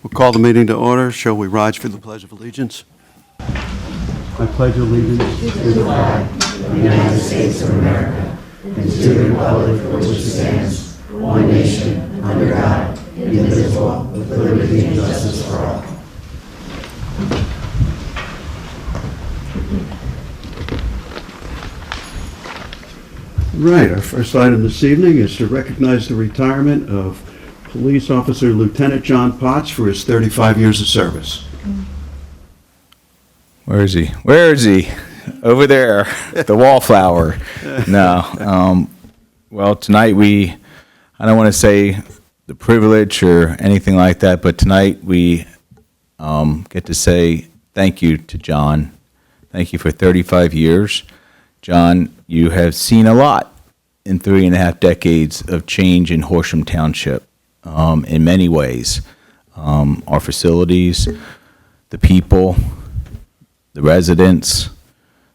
We'll call the meeting to order. Shall we rise for the Pledge of Allegiance? I pledge allegiance to the flag of the United States of America and to the republic for which it stands, one nation, under God, indivisible, with liberty and justice for all. Right. Our first item this evening is to recognize the retirement of Police Officer Lieutenant John Potts for his 35 years of service. Where is he? Where is he? Over there, the wallflower. No. Well, tonight I don't want to say the privilege or anything like that, but tonight we get to say thank you to John. Thank you for 35 years. John, you have seen a lot in 3.5 decades of change in Horsham Township in many ways. Our facilities, the people, the residents,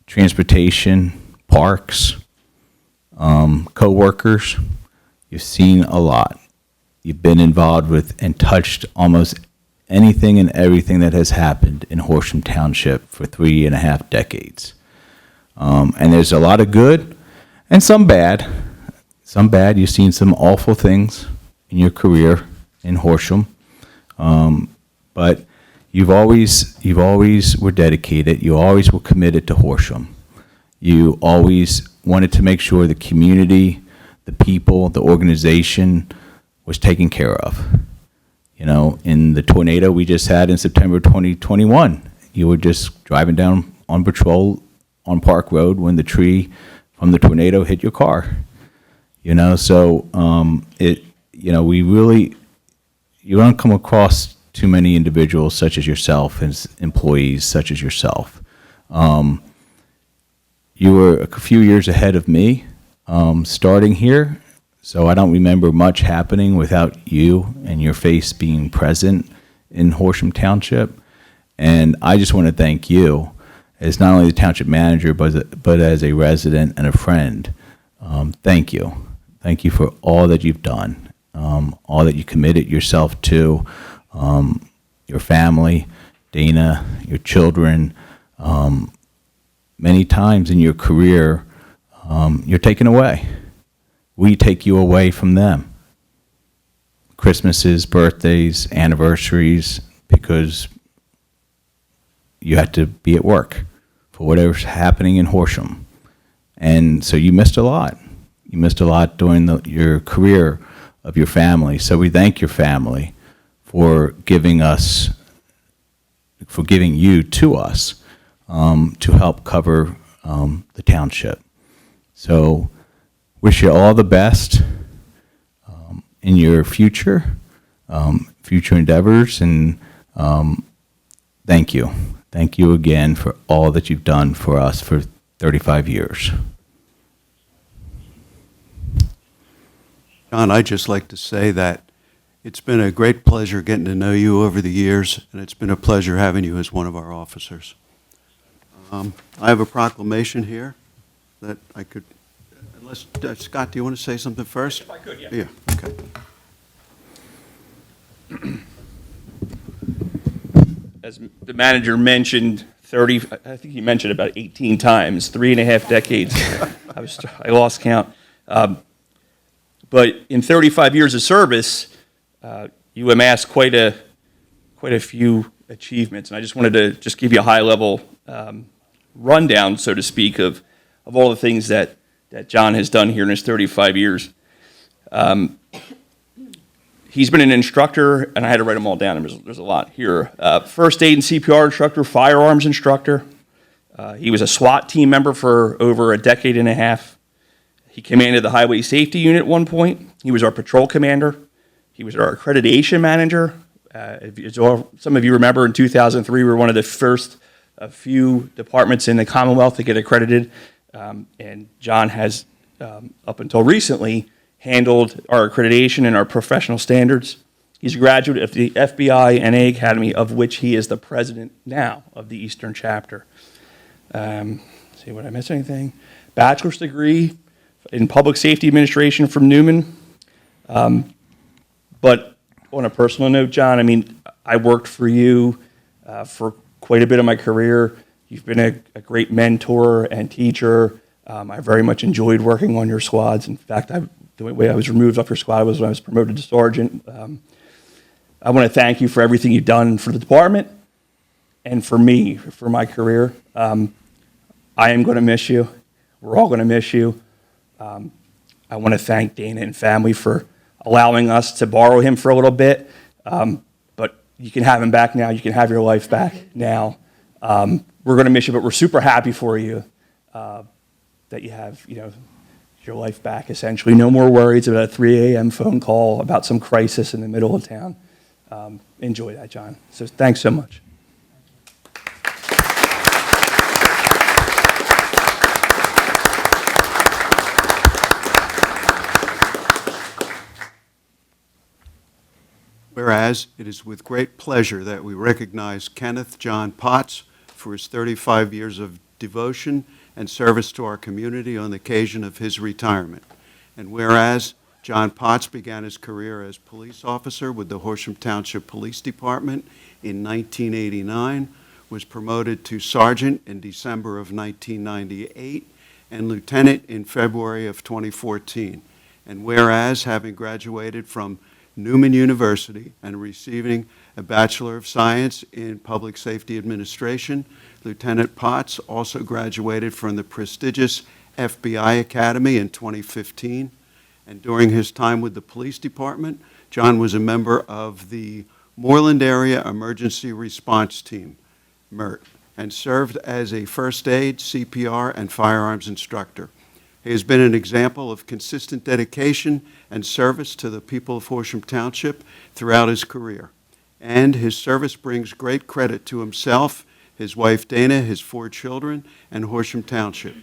transportation, parks, co-workers. You've seen a lot. You've been involved with and touched almost anything and everything that has happened in Horsham Township for 3.5 decades. And there's a lot of good and some bad. Some bad. You've seen some awful things in your career in Horsham. But you've always were dedicated. You always were committed to Horsham. You always wanted to make sure the community, the people, the organization was taken care of. You know, in the tornado we just had in September 2021, you were just driving down on patrol on Park Road when the tree from the tornado hit your car. You know, so you don't come across too many individuals such as yourself, as employees such as yourself. You were a few years ahead of me starting here, so I don't remember much happening without you and your face being present in Horsham Township. And I just want to thank you as not only the township manager, but as a resident and a friend. Thank you. Thank you for all that you've done, all that you committed yourself to, your family, Dana, your children. Many times in your career, you're taken away. We take you away from them. Christmases, birthdays, anniversaries, because you had to be at work for whatever's happening in Horsham. And so you missed a lot. You missed a lot during your career of your family. So we thank your family for giving you to us to help cover the township. So wish you all the best in your future endeavors, and thank you. Thank you again for all that you've done for us for 35 years. John, I'd just like to say that it's been a great pleasure getting to know you over the years, and it's been a pleasure having you as one of our officers. I have a proclamation here that I could, unless, Scott, do you want to say something first? If I could, yeah. Yeah, okay. As the manager mentioned, I think he mentioned about 18 times, 3.5 decades. I lost count. But in 35 years of service, you amassed quite a few achievements, and I just wanted to just give you a high-level rundown, so to speak, of all the things that John has done here in his 35 years. He's been an instructor, and I had to write them all down. There's a lot here. First aid and CPR instructor, firearms instructor. He was a SWAT team member for over a decade and a half. He commanded the Highway Safety Unit at one point. He was our patrol commander. He was our accreditation manager. Some of you remember in 2003, we were one of the first few departments in the Commonwealth to get accredited. And John has, up until recently, handled our accreditation and our professional standards. He's a graduate of the FBI NA Academy, of which he is the president now of the Eastern chapter. see, would I miss anything? Bachelor's degree in public safety administration from Newman. But on a personal note, John, I mean, I worked for you for quite a bit of my career. You've been a great mentor and teacher. I very much enjoyed working on your squads. In fact, the way I was removed off your squad was when I was promoted to sergeant. I want to thank you for everything you've done for the department and for me, for my career. I am going to miss you. We're all going to miss you. I want to thank Dana and family for allowing us to borrow him for a little bit. But you can have him back now. You can have your life back now. We're going to miss you, but we're super happy for you that you have, your life back, essentially. No more worries about a 3 a.m. phone call about some crisis in the middle of town. Enjoy that, John. So thanks so much. Whereas it is with great pleasure that we recognize Kenneth John Potts for his 35 years of devotion and service to our community on the occasion of his retirement. And whereas John Potts began his career as police officer with the Horsham Township Police Department in 1989, was promoted to sergeant in December of 1998, and lieutenant in February of 2014. And whereas, having graduated from Newman University and receiving a Bachelor of Science in Public Safety Administration, Lieutenant Potts also graduated from the prestigious FBI Academy in 2015. And during his time with the police department, John was a member of the Moreland Area Emergency Response Team, MERT, and served as a first aid, CPR, and firearms instructor. He has been an example of consistent dedication and service to the people of Horsham Township throughout his career. And his service brings great credit to himself, his wife Dana, his 4 children, and Horsham Township.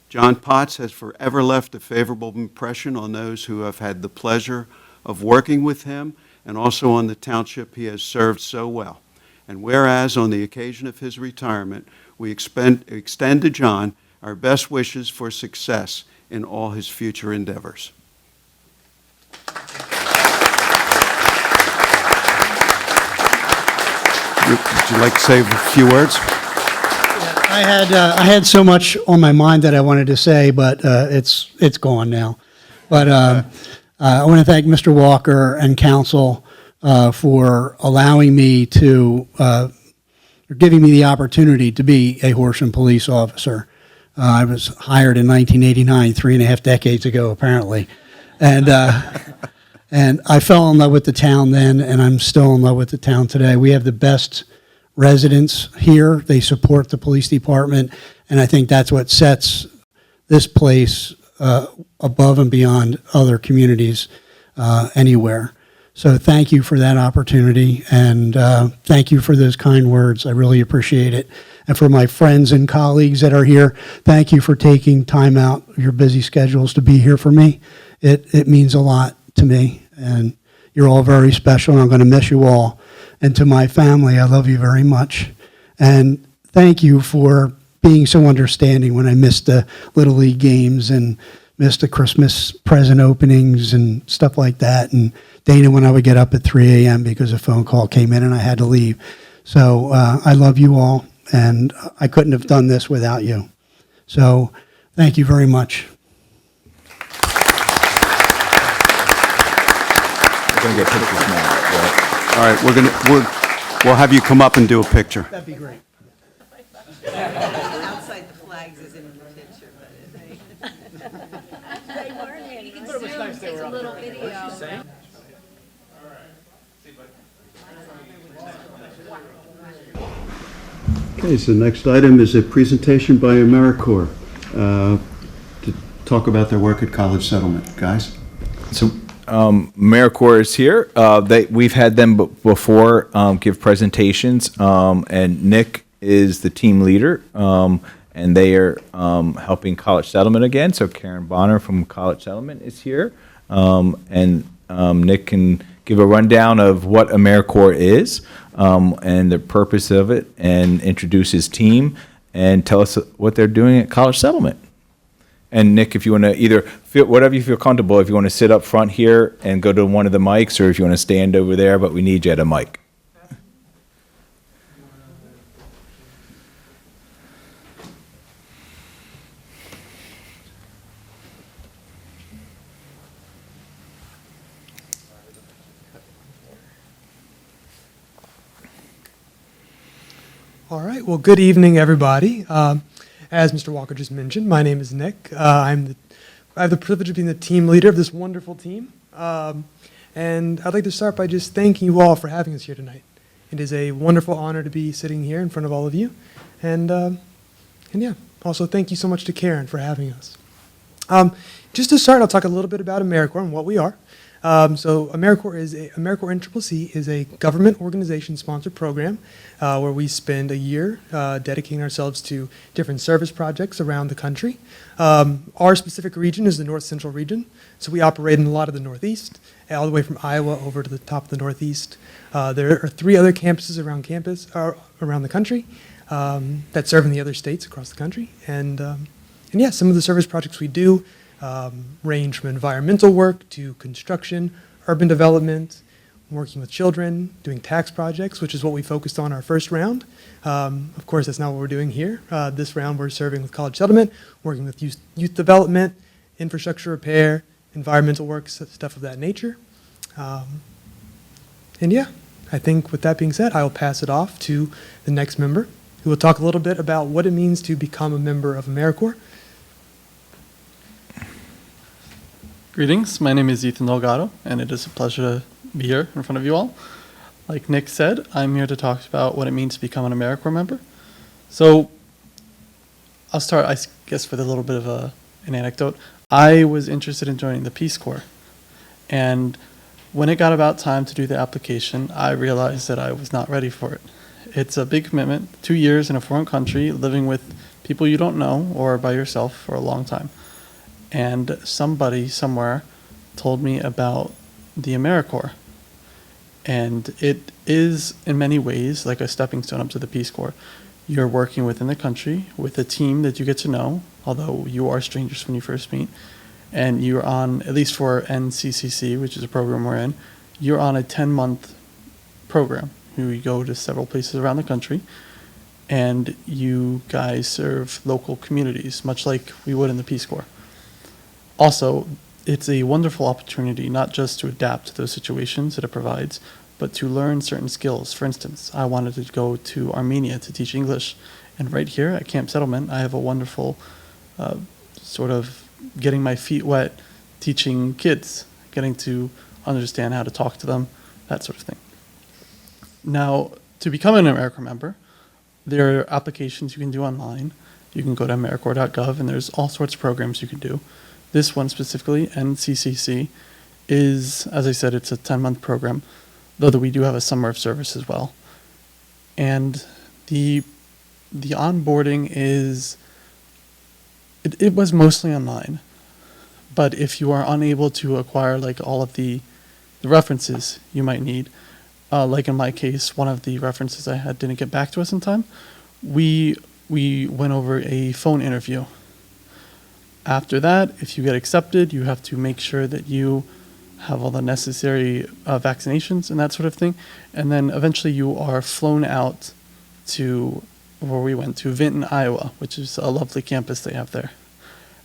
John Potts has forever left a favorable impression on those who have had the pleasure of working with him, and also on the township he has served so well. And whereas on the occasion of his retirement, we extend to John our best wishes for success in all his future endeavors. Would you like to say a few words? I had so much on my mind that I wanted to say, but it's gone now. But I want to thank Mr. Walker and council for allowing me to, or giving me the opportunity to be a Horsham police officer. I was hired in 1989, 3.5 decades ago, apparently. And I fell in love with the town then, and I'm still in love with the town today. We have the best residents here. They support the police department, and I think that's what sets this place above and beyond other communities anywhere. So thank you for that opportunity, and thank you for those kind words. I really appreciate it. And for my friends and colleagues that are here, thank you for taking time out of your busy schedules to be here for me. It means a lot to me, and you're all very special, and I'm going to miss you all. And to my family, I love you very much. And thank you for being so understanding when I missed the Little League games and missed the Christmas present openings and stuff like that. And Dana, when I would get up at 3 a.m. because a phone call came in and I had to leave. So I love you all, and I couldn't have done this without you. So thank you very much. We're going to get pictures now. Right? All right, we'll have you come up and do a picture. That'd be great. Outside the flags is in the picture, but They weren't in. You can zoom, take a little video. Okay, so the next item is a presentation by AmeriCorps to talk about their work at College Settlement. Guys? So AmeriCorps is here. We've had them before give presentations, and Nick is the team leader, and they are helping College Settlement again. So Karen Bonner from College Settlement is here, and Nick can give a rundown of what AmeriCorps is and the purpose of it, and introduce his team. and tell us what they're doing at College Settlement. And Nick, if you want to either feel whatever you feel comfortable, if you want to sit up front here and go to one of the mics, or if you want to stand over there, but we need you at a mic. All right. Well, good evening, everybody. As Mr. Walker just mentioned, my name is Nick. I have the privilege of being the team leader of this wonderful team. And I'd like to start by just thanking you all for having us here tonight. It is a wonderful honor to be sitting here in front of all of you. And yeah, also thank you so much to Karen for having us. Just to start, I'll talk a little bit about AmeriCorps and what we are. So AmeriCorps NCCC is a government organization-sponsored program where we spend a year dedicating ourselves to different service projects around the country. Our specific region is the North Central region, so we operate in a lot of the Northeast, all the way from Iowa over to the top of the Northeast. There are 3 other campuses around the country that serve in the other states across the country. And yeah, some of the service projects we do range from environmental work to construction, urban development, working with children, doing tax projects, which is what we focused on our first round. Of course, that's not what we're doing here. This round, we're serving with College Settlement, working with youth development, infrastructure repair, environmental work, stuff of that nature. And yeah, I think with that being said, I will pass it off to the next member, who will talk a little bit about what it means to become a member of AmeriCorps. Greetings, my name is Ethan Delgado, and it is a pleasure to be here in front of you all. Like Nick said, I'm here to talk about what it means to become an AmeriCorps member. So I'll start, I guess, with a little bit of an anecdote. I was interested in joining the Peace Corps, and when it got about time to do the application, I realized that I was not ready for it. It's a big commitment, 2 years in a foreign country, living with people you don't know or by yourself for a long time. And somebody somewhere told me about the AmeriCorps. And it is, in many ways, like a stepping stone up to the Peace Corps. You're working within the country with a team that you get to know, although you are strangers when you first meet. And you're on, at least for NCCC, which is a program we're in, you're on a 10-month program. You go to several places around the country, and you guys serve local communities, much like we would in the Peace Corps. Also, it's a wonderful opportunity not just to adapt to those situations that it provides, but to learn certain skills. For instance, I wanted to go to Armenia to teach English, and right here at Camp Settlement, I have a wonderful sort of getting my feet wet, teaching kids, getting to understand how to talk to them, that sort of thing. Now, to become an AmeriCorps member, there are applications you can do online. You can go to AmeriCorps.gov, and there's all sorts of programs you can do. This one specifically, NCCC, is, as I said, it's a 10-month program, though we do have a summer of service as well. And the onboarding is, it was mostly online. But if you are unable to acquire like all of the references you might need, like in my case, one of the references I had didn't get back to us in time, we went over a phone interview. After that, if you get accepted, you have to make sure that you have all the necessary vaccinations and that sort of thing. And then eventually you are flown out to where we went to, Vinton, Iowa, which is a lovely campus they have there.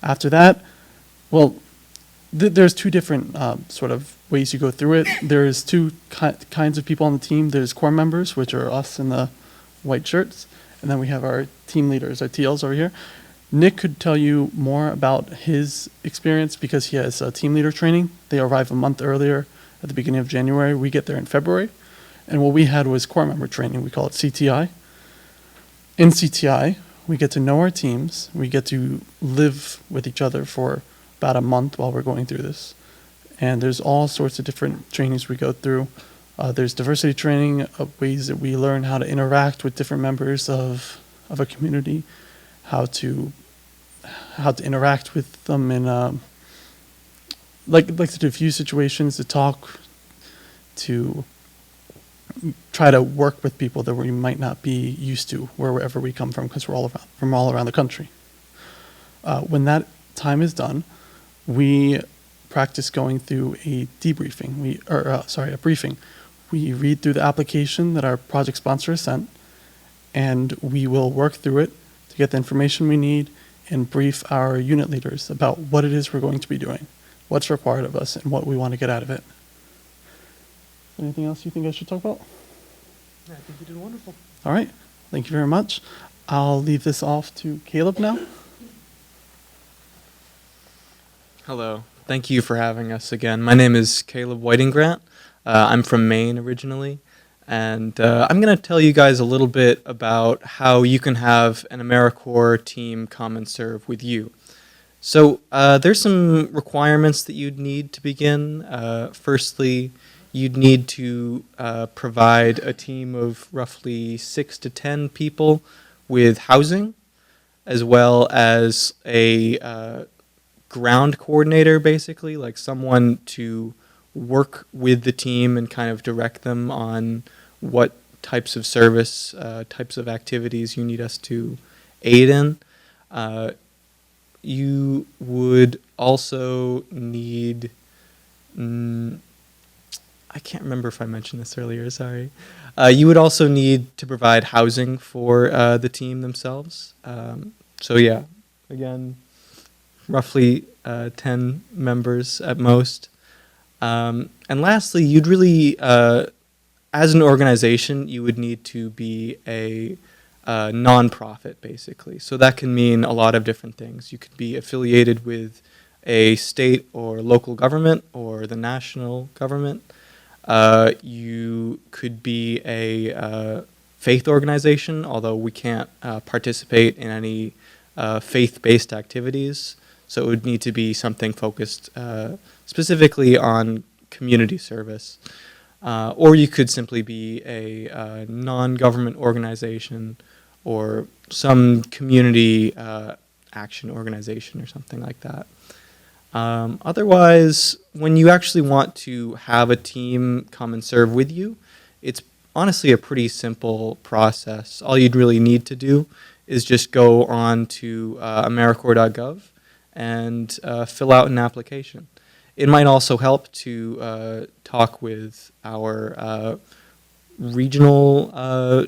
After that, well, there's 2 different sort of ways you go through it. There's 2 kinds of people on the team. There's core members, which are us in the white shirts. And then we have our team leaders, our TLs over here. Nick could tell you more about his experience because he has team leader training. They arrive a month earlier at the beginning of January. We get there in February. And what we had was core member training. We call it CTI. In CTI, we get to know our teams. We get to live with each other for about a month while we're going through this. And there's all sorts of different trainings we go through. There's diversity training, ways that we learn how to interact with different members of a community, how to interact with them in like to diffuse situations, to talk, to try to work with people that we might not be used to wherever we come from, because we're all around the country. When that time is done, we practice going through a debriefing, a briefing. We read through the application that our project sponsor has sent, and we will work through it to get the information we need and brief our unit leaders about what it is we're going to be doing, what's required of us, and what we want to get out of it. Anything else you think I should talk about? I think you did wonderful. All right, thank you very much. I'll leave this off to Caleb now. Hello. Thank you for having us again. My name is Caleb Whitinggrant. I'm from Maine originally, and I'm going to tell you guys a little bit about how you can have an AmeriCorps team come and serve with you. So there's some requirements that you'd need to begin. Firstly, you'd need to provide a team of roughly 6 to 10 people with housing, as well as a ground coordinator, basically, like someone to work with the team and kind of direct them on what types of service, types of activities you need us to aid in. You would also need, I can't remember if I mentioned this earlier, sorry. You would also need to provide housing for the team themselves. So yeah, again, roughly 10 members at most. And lastly, you'd really, as an organization, you would need to be a nonprofit, basically. So that can mean a lot of different things. You could be affiliated with a state or local government or the national government. You could be a faith organization, although we can't participate in any faith-based activities. So it would need to be something focused specifically on community service. Or you could simply be a non-government organization or some community action organization or something like that. Otherwise, when you actually want to have a team come and serve with you, it's honestly a pretty simple process. All you'd really need to do is just go on to AmeriCorps.gov and fill out an application. It might also help to talk with our regional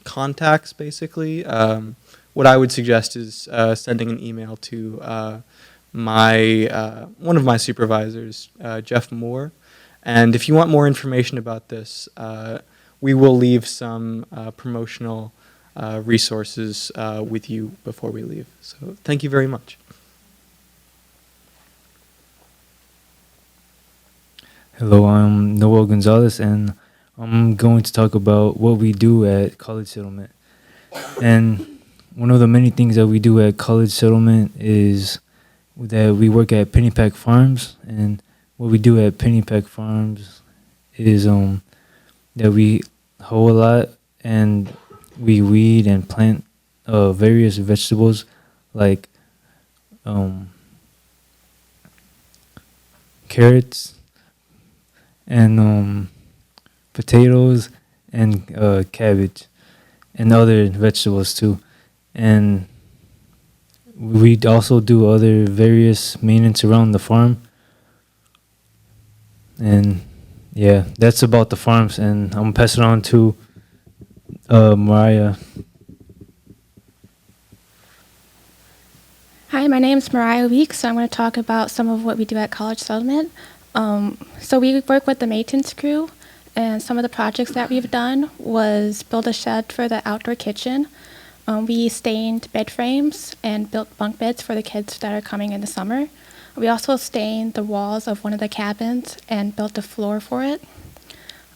contacts, basically. What I would suggest is sending an email to one of my supervisors, Jeff Moore. And if you want more information about this, we will leave some promotional resources with you before we leave. So thank you very much. Hello, I'm Noel Gonzalez, and I'm going to talk about what we do at College Settlement. And one of the many things that we do at College Settlement is that we work at Pennypack Farms. And what we do at Pennypack Farms is that we hoe a lot and we weed and plant various vegetables like carrots and potatoes and cabbage and other vegetables too. And we also do other various maintenance around the farm. And yeah, that's about the farms. And I'm gonna pass it on to Mariah. Hi, my name is Mariah Weeks. I'm going to talk about some of what we do at College Settlement. So we work with the maintenance crew, and some of the projects that we've done was build a shed for the outdoor kitchen. We stained bed frames and built bunk beds for the kids that are coming in the summer. We also stained the walls of one of the cabins and built a floor for it.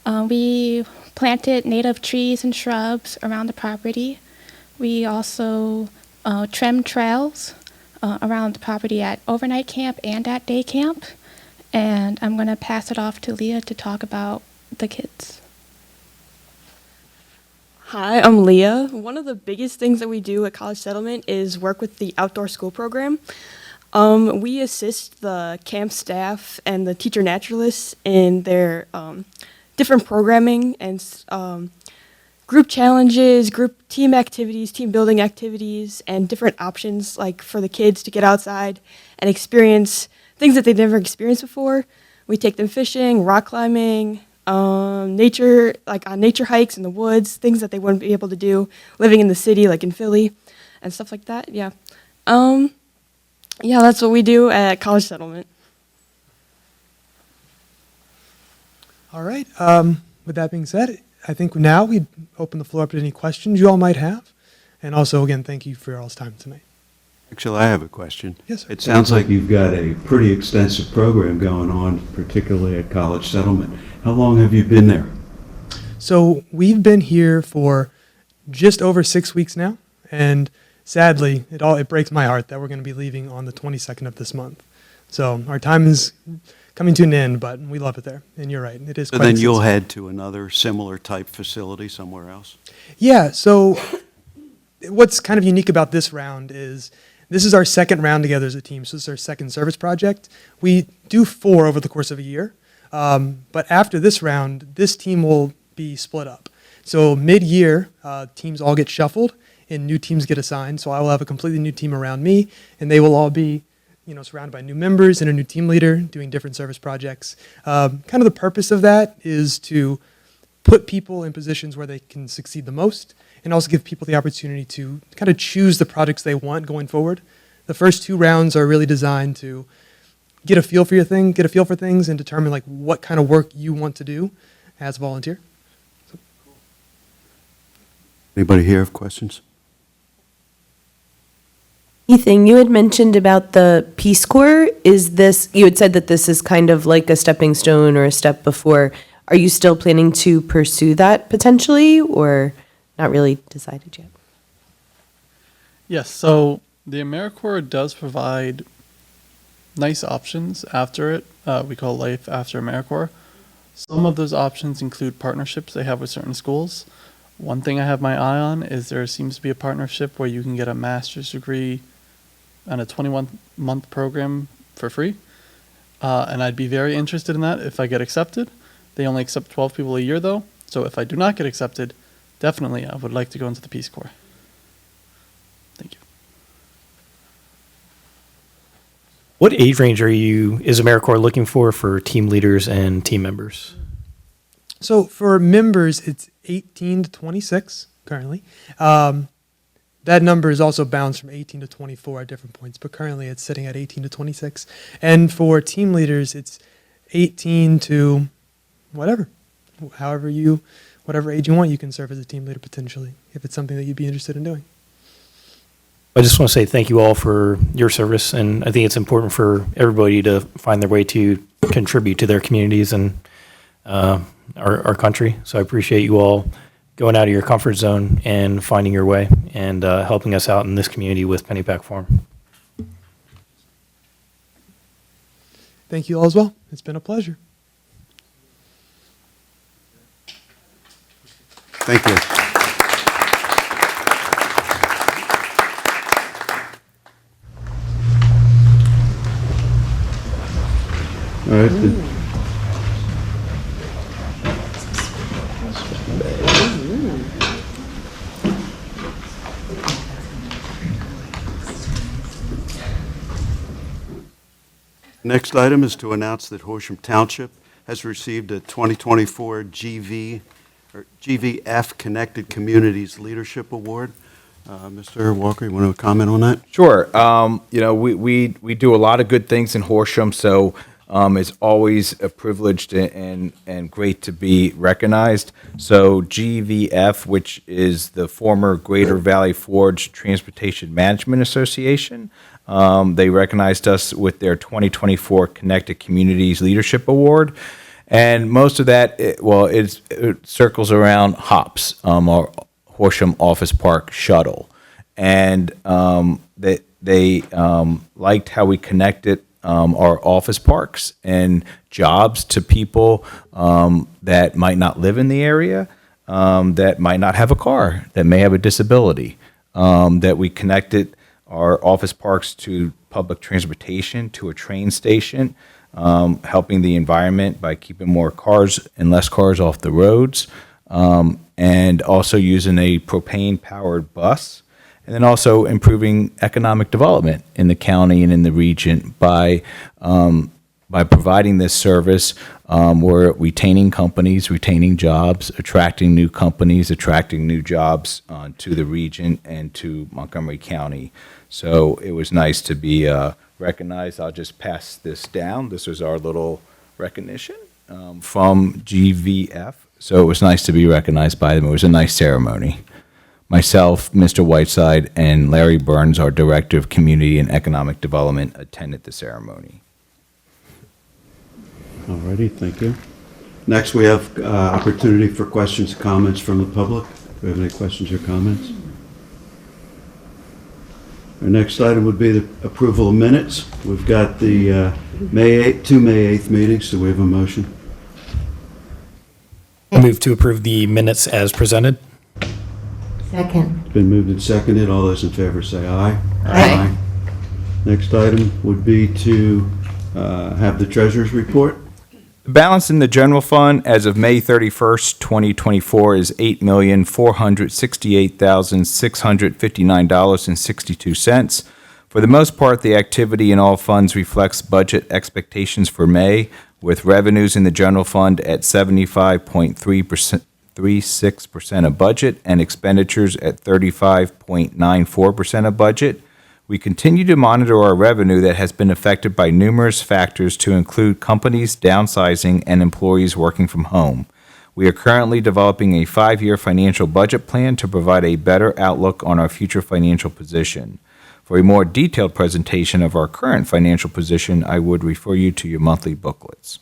We planted native trees and shrubs around the property. We also trimmed trails around the property at overnight camp and at day camp. And I'm going to pass it off to Leah to talk about the kids. Hi, I'm Leah. One of the biggest things that we do at College Settlement is work with the outdoor school program. We assist the camp staff and the teacher naturalists in their different programming and group challenges, group team activities, team building activities, and different options like for the kids to get outside and experience things that they've never experienced before. We take them fishing, rock climbing, nature, like on nature hikes in the woods, things that they wouldn't be able to do living in the city, like in Philly, and stuff like that. Yeah. Yeah, that's what we do at College Settlement. All right. With that being said, I think now we open the floor up to any questions you all might have. And also, again, thank you for your all's time tonight. Actually, I have a question. Yes, sir. It sounds like you've got a pretty extensive program going on, particularly at College Settlement. How long have you been there? So we've been here for just over 6 weeks now, and sadly, it breaks my heart that we're going to be leaving on the 22nd of this month. So our time is coming to an end, but we love it there. And you're right, it is. So quite then you'll extensive. head to another similar type facility somewhere else? Yeah. So what's kind of unique about this round is this is our second round together as a team. So this is our second service project. We do 4 over the course of a year. But after this round, this team will be split up. So mid-year, teams all get shuffled and new teams get assigned. So I will have a completely new team around me, and they will all be, surrounded by new members and a new team leader doing different service projects. Kind of the purpose of that is to put people in positions where they can succeed the most, and also give people the opportunity to kind of choose the projects they want going forward. The first 2 rounds are really designed to get a feel for things, and determine like what kind of work you want to do as a volunteer. Anybody here have questions? Ethan, you had mentioned about the Peace Corps. You had said that this is kind of like a stepping stone or a step before. Are you still planning to pursue that potentially, or not really decided yet? Yes, so the AmeriCorps does provide nice options after it. We call life after AmeriCorps. Some of those options include partnerships they have with certain schools. One thing I have my eye on is there seems to be a partnership where you can get a master's degree on a 21-month program for free. And I'd be very interested in that if I get accepted. They only accept 12 people a year, though. So if I do not get accepted, definitely I would like to go into the Peace Corps. Thank you. What age range is AmeriCorps looking for team leaders and team members? So for members, it's 18 to 26 currently. That number is also bounced from 18 to 24 at different points, but currently it's sitting at 18 to 26. And for team leaders, it's 18 to whatever age you want, you can serve as a team leader potentially, if it's something that you'd be interested in doing. I just want to say thank you all for your service, and I think it's important for everybody to find their way to contribute to their communities and our country. So I appreciate you all going out of your comfort zone and finding your way and helping us out in this community with Pennypack Farm. Thank you all as well. It's been a pleasure. Thank you. All right. Next item is to announce that Horsham Township has received a 2024 GVF Connected Communities Leadership Award. Mr. Walker, you want to comment on that? Sure. We do a lot of good things in Horsham, so it's always a privilege and great to be recognized. So GVF, which is the former Greater Valley Forge Transportation Management Association, they recognized us with their 2024 Connected Communities Leadership Award. And most of that, it circles around HOPS, our Horsham Office Park Shuttle. And they liked how we connected our office parks and jobs to people that might not live in the area, that might not have a car, that may have a disability, that we connected our office parks to public transportation, to a train station, helping the environment by keeping more cars and less cars off the roads, and also using a propane-powered bus, and then also improving economic development in the county and in the region by providing this service. We're retaining companies, retaining jobs, attracting new companies, attracting new jobs to the region and to Montgomery County. So it was nice to be recognized. I'll just pass this down. This was our little recognition from GVF. So it was nice to be recognized by them. It was a nice ceremony. Myself, Mr. Whiteside, and Larry Burns, our Director of Community and Economic Development, attended the ceremony. All righty, thank you. Next, we have opportunity for questions, comments from the public. Do we have any questions or comments? Our next item would be the approval of minutes. We've got the May 8th meetings. Do we have a motion? I move to approve the minutes as presented. Second. It's been moved and seconded. All those in favor say aye. Aye. Next item would be to have the treasurer's report. The balance in the general fund as of May 31st, 2024 is $8,468,659.62. For the most part, the activity in all funds reflects budget expectations for May, with revenues in the general fund at 75.36% of budget and expenditures at 35.94% of budget. We continue to monitor our revenue that has been affected by numerous factors to include companies downsizing and employees working from home. We are currently developing a 5-year financial budget plan to provide a better outlook on our future financial position. For a more detailed presentation of our current financial position, I would refer you to your monthly booklets.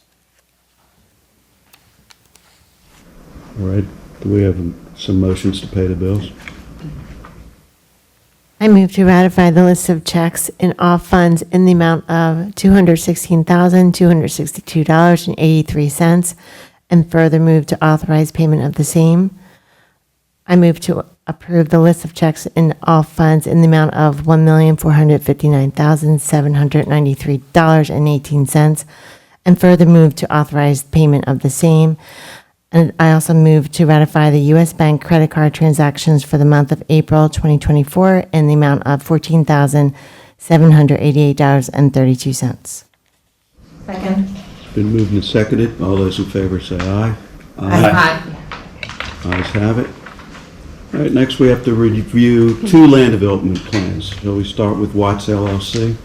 All right, do we have some motions to pay the bills? I move to ratify the list of checks in all funds in the amount of $216,262.83 and further move to authorize payment of the same. I move to approve the list of checks in all funds in the amount of $1,459,793.18 and further move to authorize payment of the same. And I also move to ratify the U.S. Bank credit card transactions for the month of April 2024 in the amount of $14,788.32. Second. Been moved and seconded. All those in favor say aye. Aye. Ayes have it. All right, next we have to review 2 land development plans. Shall we start with Watts LLC?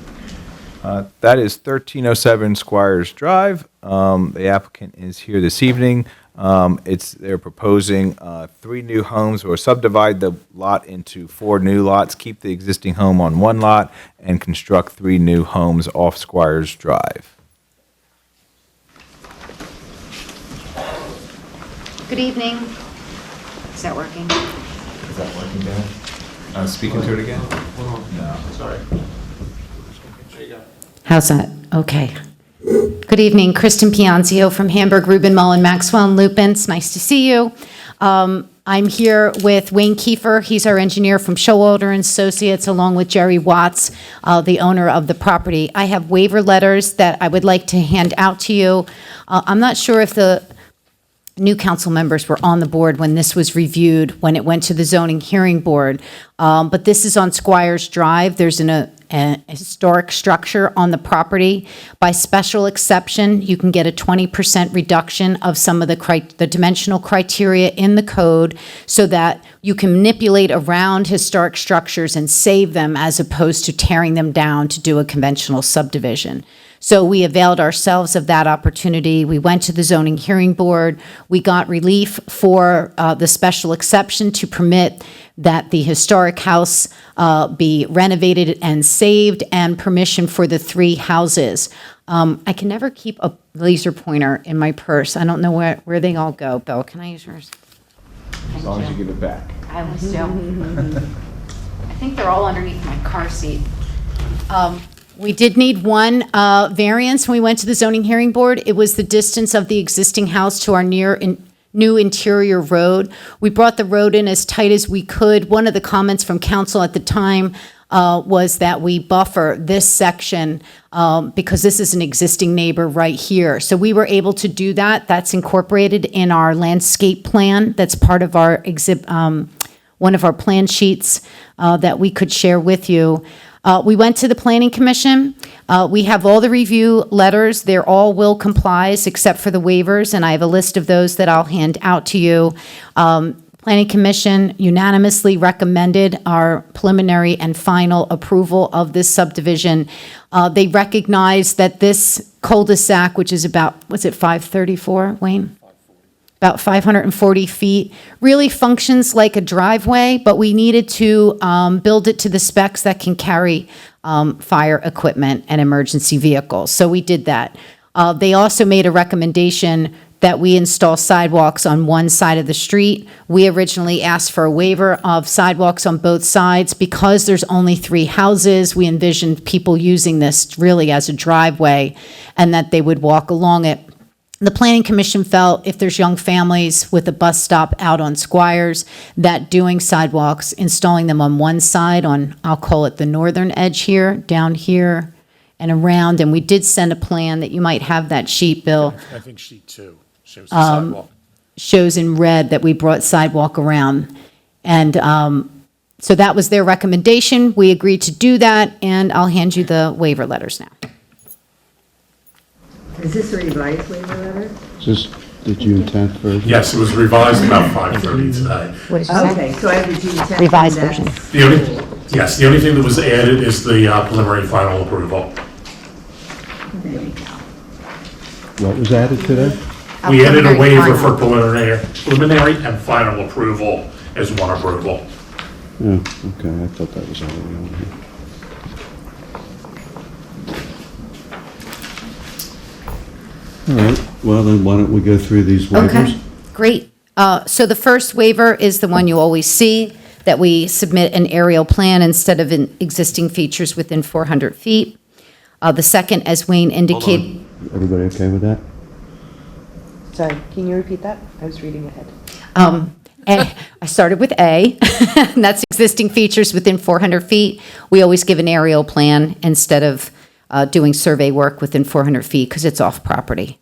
That is 1307 Squires Drive. The applicant is here this evening. They're proposing 3 new homes, or subdivide the lot into 4 new lots, keep the existing home on 1 lot, and construct 3 new homes off Squires Drive. Good evening. Is that working? Is that working, Dan? Speaking to it again? No. Sorry. How's that? Okay. Good evening, Kristen Pianzio from Hamburg, Rubin, Mullen, Maxwell, and Lupin. It's nice to see you. I'm here with Wayne Kiefer. He's our engineer from Showalter and Associates, along with Jerry Watts, the owner of the property. I have waiver letters that I would like to hand out to you. I'm not sure if the new council members were on the board when this was reviewed, when it went to the zoning hearing board. But this is on Squires Drive. There's a historic structure on the property. By special exception, you can get a 20% reduction of some of the dimensional criteria in the code so that you can manipulate around historic structures and save them as opposed to tearing them down to do a conventional subdivision. So we availed ourselves of that opportunity. We went to the zoning hearing board. We got relief for the special exception to permit that the historic house be renovated and saved, and permission for the 3 houses. I can never keep a laser pointer in my purse. I don't know where they all go. Bill, can I use yours? As long as you give it back. I will still. I think they're all underneath my car seat. We did need one variance when we went to the zoning hearing board. It was the distance of the existing house to our new interior road. We brought the road in as tight as we could. One of the comments from council at the time was that we buffer this section because this is an existing neighbor right here. So we were able to do that. That's incorporated in our landscape plan. That's part of our one of our plan sheets that we could share with you. We went to the Planning Commission. We have all the review letters. They're all will complies except for the waivers, and I have a list of those that I'll hand out to you. Planning Commission unanimously recommended our preliminary and final approval of this subdivision. They recognize that this cul-de-sac, which is about, was it 534, Wayne? About 540 feet, really functions like a driveway, but we needed to build it to the specs that can carry fire equipment and emergency vehicles. So we did that. They also made a recommendation that we install sidewalks on one side of the street. We originally asked for a waiver of sidewalks on both sides. Because there's only 3 houses, we envisioned people using this really as a driveway and that they would walk along it. The Planning Commission felt if there's young families with a bus stop out on Squires, that doing sidewalks, installing them on one side on, I'll call it the northern edge here, down here and around, and we did send a plan that you might have that sheet, Bill. I think sheet 2 shows the sidewalk. Shows in red that we brought sidewalk around. And so that was their recommendation. We agreed to do that, and I'll hand you the waiver letters now. Is this a revised waiver letter? Is this the June 10th version? Yes, it was revised about 5:30 today. What did you say? Okay, so I have the June 10th. Revised and version. that's- The only thing that was added is the preliminary and final approval. There we go. What was added today? We added a preliminary waiver final. for preliminary and final approval as one approval. Oh, okay, I thought that was already on here. All right, well then, why don't we go through these waivers? Okay, great. So the first waiver is the one you always see, that we submit an aerial plan instead of existing features within 400 feet. The second, as Wayne Hold indicated. on. Everybody okay with that? Sorry, can you repeat that? I was reading ahead. I started with A, and that's existing features within 400 feet. We always give an aerial plan instead of doing survey work within 400 feet because it's off property.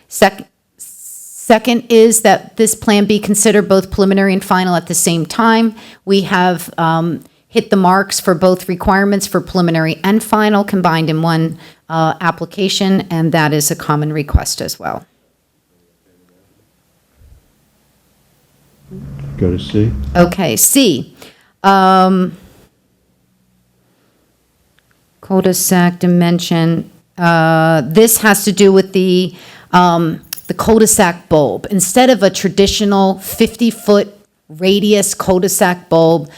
Second is that this plan be considered both preliminary and final at the same time. We have hit the marks for both requirements for preliminary and final combined in one application, and that is a common request as well. Go to C. Okay, C. Cul-de-sac dimension. This has to do with the cul-de-sac bulb. Instead of a traditional 50-foot radius cul-de-sac bulb,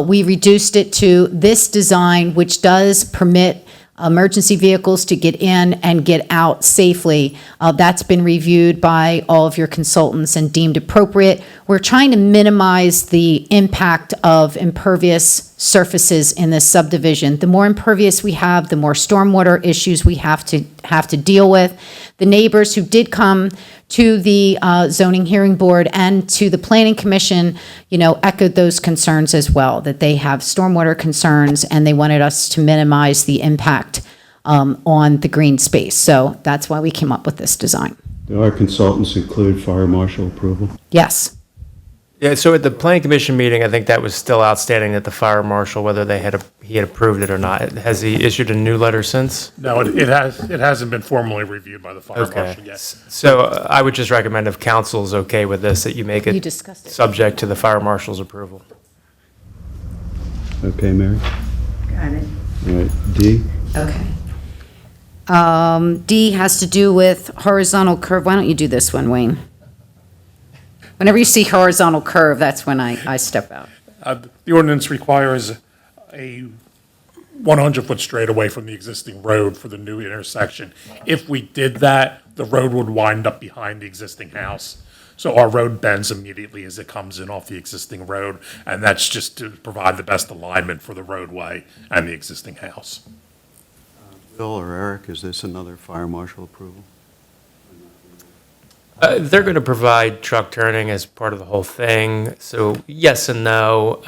we reduced it to this design, which does permit emergency vehicles to get in and get out safely. That's been reviewed by all of your consultants and deemed appropriate. We're trying to minimize the impact of impervious surfaces in this subdivision. The more impervious we have, the more stormwater issues we have to deal with. The neighbors who did come to the zoning hearing board and to the planning commission, echoed those concerns as well, that they have stormwater concerns and they wanted us to minimize the impact on the green space. So that's why we came up with this design. Do our consultants include fire marshal approval? Yes. Yeah, so at the planning commission meeting, I think that was still outstanding that the fire marshal, whether he had approved it or not. Has he issued a new letter since? No, it hasn't been formally reviewed by the fire marshal yet. So I would just recommend if council's okay with this, that you make You it discussed it. subject to the fire marshal's approval. Okay, Mary? Got it. All right, D? Okay. D has to do with horizontal curve. Why don't you do this one, Wayne? Whenever you see horizontal curve, that's when I step out. The ordinance requires a 100-foot straightaway from the existing road for the new intersection. If we did that, the road would wind up behind the existing house. So our road bends immediately as it comes in off the existing road, and that's just to provide the best alignment for the roadway and the existing house. Bill or Eric, is this another fire marshal approval? They're going to provide truck turning as part of the whole thing. So yes and no.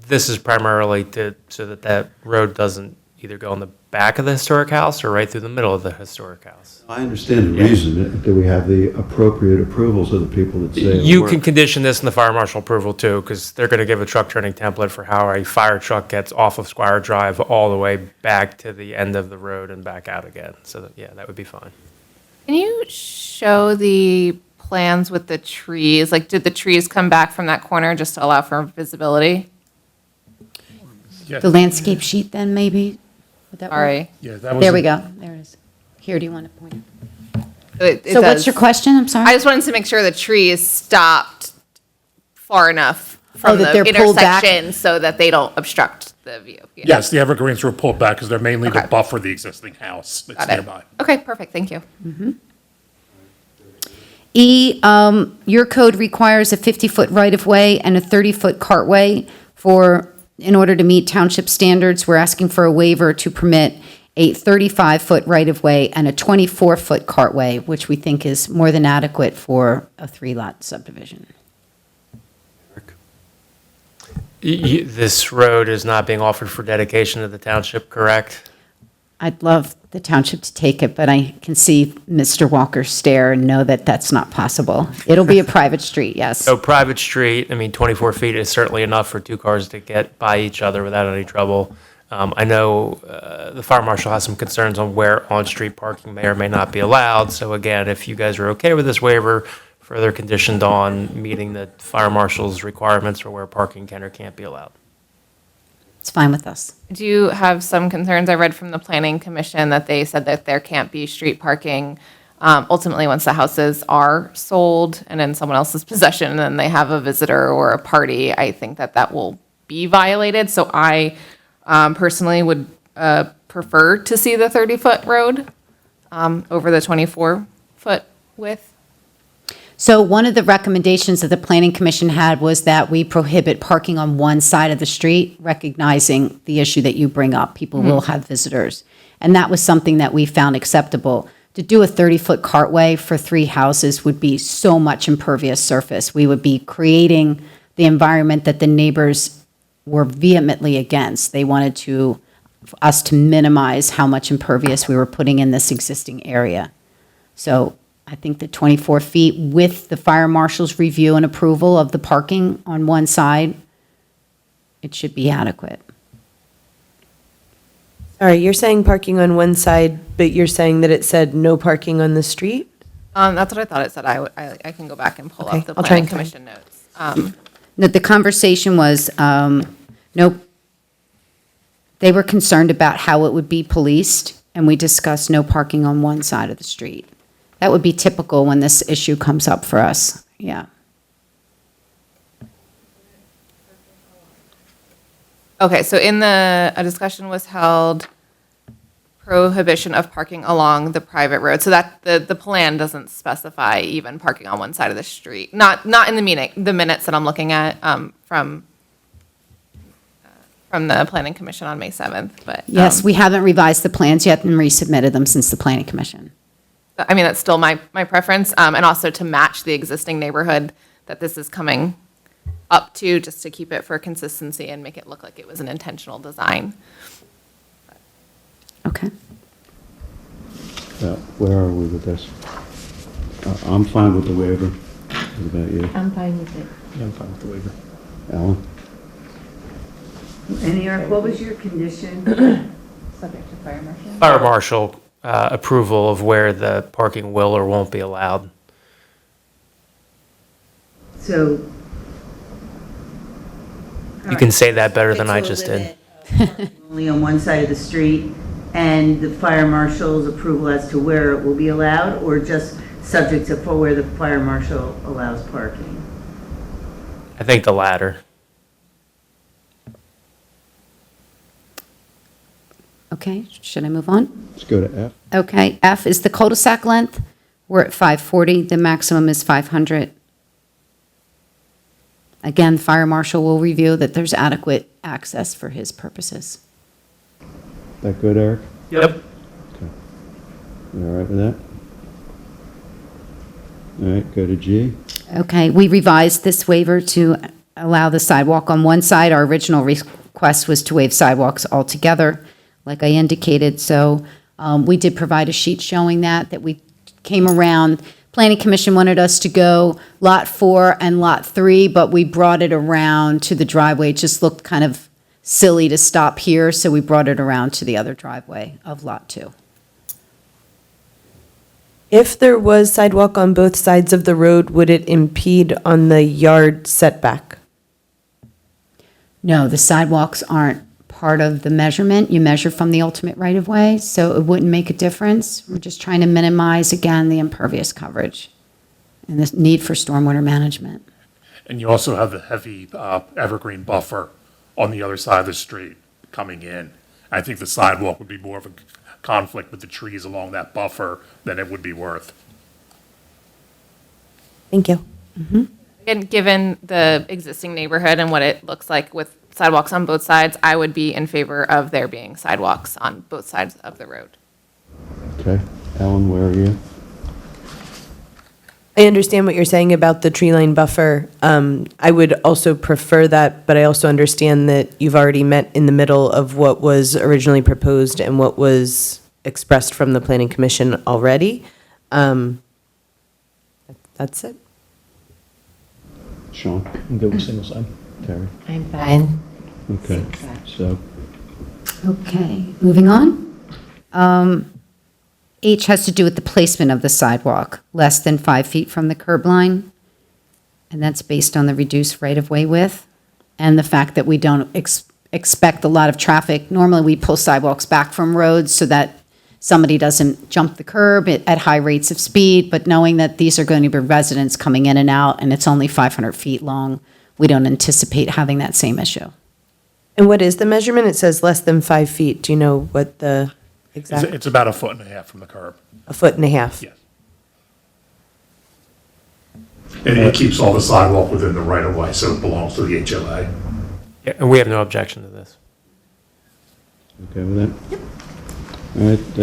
This is primarily so that that road doesn't either go in the back of the historic house or right through the middle of the historic house. I understand the reason. Do we have the appropriate approvals of the people that say it'll You work? can condition this in the fire marshal approval too, because they're going to give a truck turning template for how a fire truck gets off of Squire Drive all the way back to the end of the road and back out again. So that, yeah, that would be fine. Can you show the plans with the trees? Like, did the trees come back from that corner just to allow for visibility? Yeah. The landscape sheet then, maybe? Would that work? Sorry. Yeah, that was. There we go. There it is. Here, do you want to point? It So what's does. your question? I'm sorry. I just wanted to make sure the trees stopped far enough from that the they're pulled back? intersection so that they don't obstruct the view. Yeah. Yes, the evergreens were pulled back because they're mainly to Okay. buffer the existing house that's Got it. nearby. Okay, perfect, thank you. E, your code requires a 50-foot right-of-way and a 30-foot cartway in order to meet township standards. We're asking for a waiver to permit a 35-foot right-of-way and a 24-foot cartway, which we think is more than adequate for a 3-lot subdivision. This road is not being offered for dedication to the township, correct? I'd love the township to take it, but I can see Mr. Walker stare and know that that's not possible. It'll be a private street, yes. So private street, I mean, 24 feet is certainly enough for two cars to get by each other without any trouble. I know the fire marshal has some concerns on where on-street parking may or may not be allowed. So again, if you guys are okay with this waiver, further conditioned on meeting the fire marshal's requirements for where parking can or can't be allowed. It's fine with us. I do have some concerns. I read from the planning commission that they said that there can't be street parking. Ultimately, once the houses are sold and in someone else's possession, and then they have a visitor or a party, I think that that will be violated. So I personally would prefer to see the 30-foot road over the 24-foot width. So one of the recommendations that the planning commission had was that we prohibit parking on one side of the street, recognizing the issue that you bring up. People will have visitors. And that was something that we found acceptable. To do a 30-foot cartway for 3 houses would be so much impervious surface. We would be creating the environment that the neighbors were vehemently against. They wanted us to minimize how much impervious we were putting in this existing area. So I think the 24 feet with the fire marshal's review and approval of the parking on one side, it should be adequate. All right, you're saying parking on one side, but you're saying that it said no parking on the street? That's what I thought it said. I can go back and pull Okay, up the I'll try planning and find- commission notes. That the conversation was, nope. They were concerned about how it would be policed, and we discussed no parking on one side of the street. That would be typical when this issue comes up for us, yeah. Okay, so a discussion was held, prohibition of parking along the private road. So that the plan doesn't specify even parking on one side of the street. Not in the minutes that I'm looking at from the planning commission on May 7th, but. Yes, we haven't revised the plans yet and resubmitted them since the planning commission. I mean, that's still my preference, and also to match the existing neighborhood that this is coming up to, just to keep it for consistency and make it look like it was an intentional design. Okay. Where are we with this? I'm fine with the waiver. What about you? I'm fine with it. Yeah, I'm fine with the waiver. Alan? And Eric, what was your condition? Subject to fire marshal? Fire marshal approval of where the parking will or won't be allowed. So. You can say that better than I just did. Only on one side of the street, and the fire marshal's approval as to where it will be allowed, or just subject to where the fire marshal allows parking? I think the latter. Okay, should I move on? Let's go to F. Okay, F is the cul-de-sac length. We're at 540, the maximum is 500. Again, fire marshal will review that there's adequate access for his purposes. That good, Eric? Yep. You all right with that? All right, go to G. Okay, we revised this waiver to allow the sidewalk on one side. Our original request was to waive sidewalks altogether, like I indicated. So we did provide a sheet showing that we came around. Planning Commission wanted us to go Lot 4 and Lot 3, but we brought it around to the driveway. It just looked kind of silly to stop here, so we brought it around to the other driveway of Lot 2. If there was sidewalk on both sides of the road, would it impede on the yard setback? No, the sidewalks aren't part of the measurement. You measure from the ultimate right-of-way, so it wouldn't make a difference. We're just trying to minimize, again, the impervious coverage and the need for stormwater management. And you also have the heavy evergreen buffer on the other side of the street coming in. I think the sidewalk would be more of a conflict with the trees along that buffer than it would be worth. Thank you. And given the existing neighborhood and what it looks like with sidewalks on both sides, I would be in favor of there being sidewalks on both sides of the road. Okay. Ellen, where are you? I understand what you're saying about the tree line buffer. I would also prefer that, but I also understand that you've already met in the middle of what was originally proposed and what was expressed from the Planning Commission already. That's it. Sean? I'm good with single side. Terry? I'm fine. Okay, so, Okay, moving on. H has to do with the placement of the sidewalk, less than 5 feet from the curb line. And that's based on the reduced right-of-way width and the fact that we don't expect a lot of traffic. Normally, we pull sidewalks back from roads so that somebody doesn't jump the curb at high rates of speed, but knowing that these are going to be residents coming in and out, and it's only 500 feet long, we don't anticipate having that same issue. And what is the measurement? It says less than 5 feet. Do you know what the exact? It's about 1.5 feet from the curb. 1.5 feet. Yes. And it keeps all the sidewalk within the right of way, so it belongs to the HOA. Yeah, and we have no objection to this. okay with that? Yep. All right,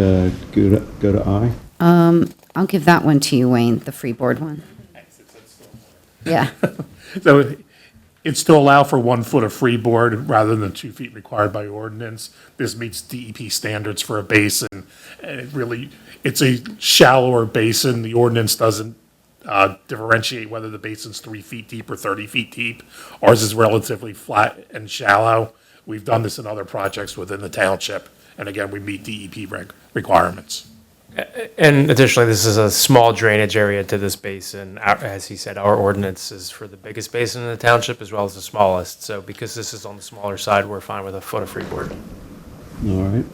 go to I. I'll give that one to you, Wayne, the freeboard one. Yeah. So it's to allow for 1 foot of freeboard rather than 2 feet required by ordinance. This meets DEP standards for a basin. And it's a shallower basin. The ordinance doesn't differentiate whether the basin's 3 feet deep or 30 feet deep. Ours is relatively flat and shallow. We've done this in other projects within the township. And again, we meet DEP requirements. And additionally, this is a small drainage area to this basin. As he said, our ordinance is for the biggest basin in the township as well as the smallest. So because this is on the smaller side, we're fine with 1 foot of freeboard. All right.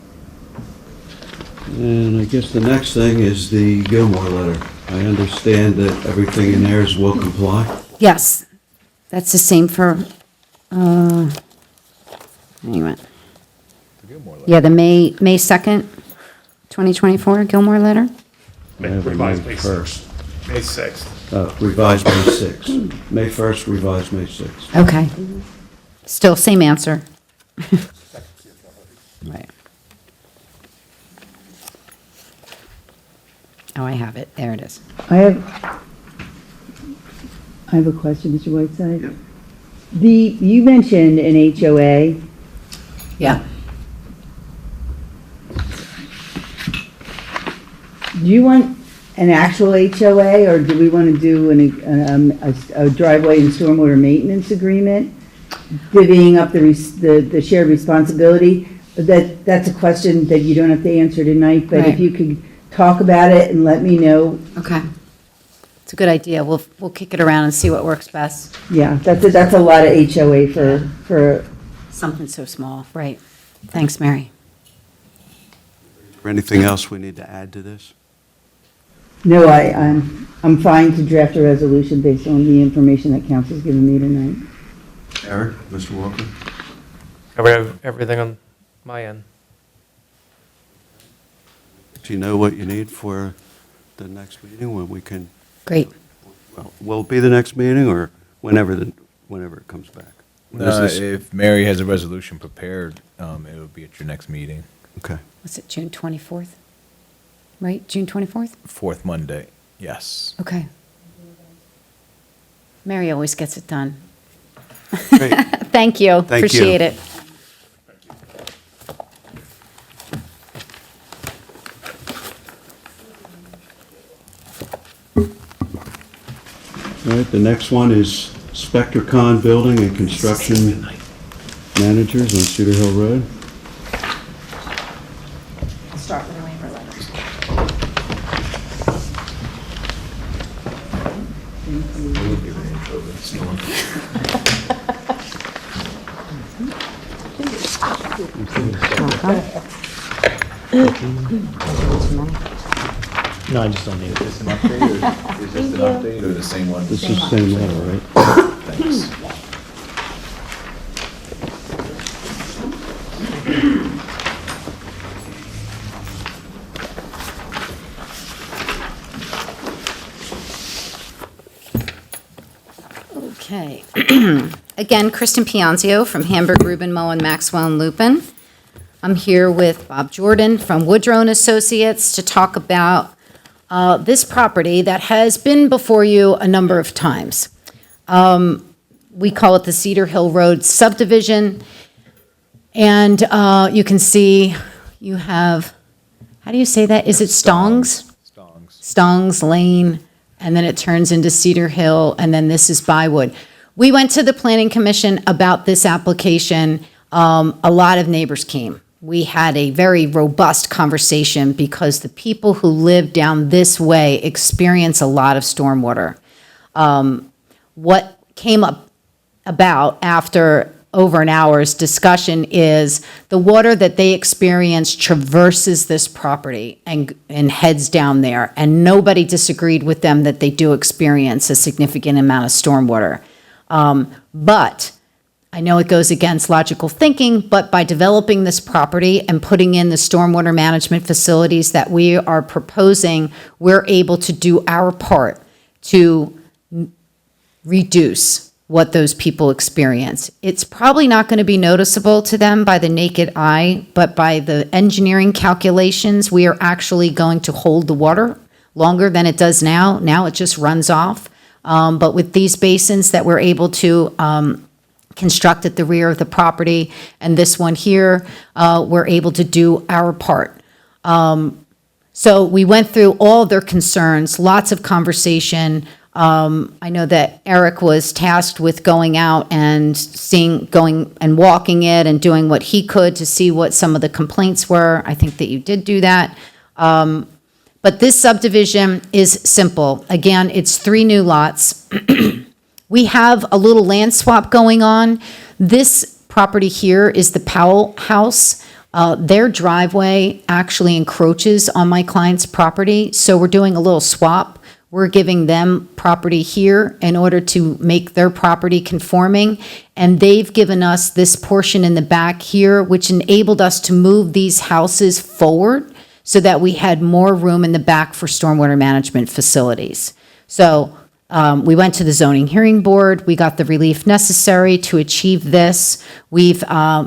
And I guess the next thing is the Gilmore letter. I understand that everything in there will comply. Yes, that's the same for, anyway. Yeah, the May 2nd, 2024 Gilmore letter? Revised May 1st. May 6th. Revised May 6th. May 1st, revised May 6th. Okay. Still same answer. Right. Oh, I have it. There it is. I have a question, Mr. Whiteside. You mentioned an HOA. Yeah. Do you want an actual HOA, or do we want to do a driveway and stormwater maintenance agreement, divvying up the shared responsibility? That's a question that you don't have to answer tonight, but Right. if you could talk about it and let me know. Okay. It's a good idea. We'll kick it around and see what works best. Yeah, that's a lot of HOA for. Something so small, right. Thanks, Mary. Is there anything else we need to add to this? No, I'm fine to draft a resolution based on the information that council's given me tonight. Eric, Mr. Walker? Cover everything on my end. Do you know what you need for the next meeting when we can? Great. Well, will it be the next meeting or whenever it comes back? When is this? If Mary has a resolution prepared, it will be at your next meeting. Okay. Was it June 24th? Right, June 24th? Fourth Monday, yes. Okay. Mary always gets it done. Great. Thank you. Thank you. Appreciate it. All right, the next one is Spectre Con Building and Construction Managers on Cedar Hill Road. Start with the waiver letters. No, I just don't need it. Is this an update or the same one? This is the same letter, right? Thanks. Okay. Again, Kristen Pianzio from Hamburg, Rubin, Mullen, Maxwell, and Lupin. I'm here with Bob Jordan from Woodrow and Associates to talk about this property that has been before you a number of times. We call it the Cedar Hill Road subdivision. And you can see you have, how do you say that? Is it Stongs? Stongs Lane, and then it turns into Cedar Hill, and then this is Bywood. We went to the Planning Commission about this application. A lot of neighbors came. We had a very robust conversation because the people who live down this way experience a lot of stormwater. What came up about after over an hour's discussion is the water that they experience traverses this property and heads down there. And nobody disagreed with them that they do experience a significant amount of stormwater. But I know it goes against logical thinking, but by developing this property and putting in the stormwater management facilities that we are proposing, we're able to do our part to reduce what those people experience. It's probably not going to be noticeable to them by the naked eye, but by the engineering calculations, we are actually going to hold the water longer than it does now. Now it just runs off. But with these basins that we're able to construct at the rear of the property, and this one here, we're able to do our part. So we went through all their concerns, lots of conversation. I know that Eric was tasked with going out and going and walking it and doing what he could to see what some of the complaints were. I think that you did do that. But this subdivision is simple. Again, it's 3 new lots. We have a little land swap going on. This property here is the Powell House. Their driveway actually encroaches on my client's property, so we're doing a little swap. We're giving them property here in order to make their property conforming, and they've given us this portion in the back here, which enabled us to move these houses forward so that we had more room in the back for stormwater management facilities. So we went to the zoning hearing board. We got the relief necessary to achieve this. We've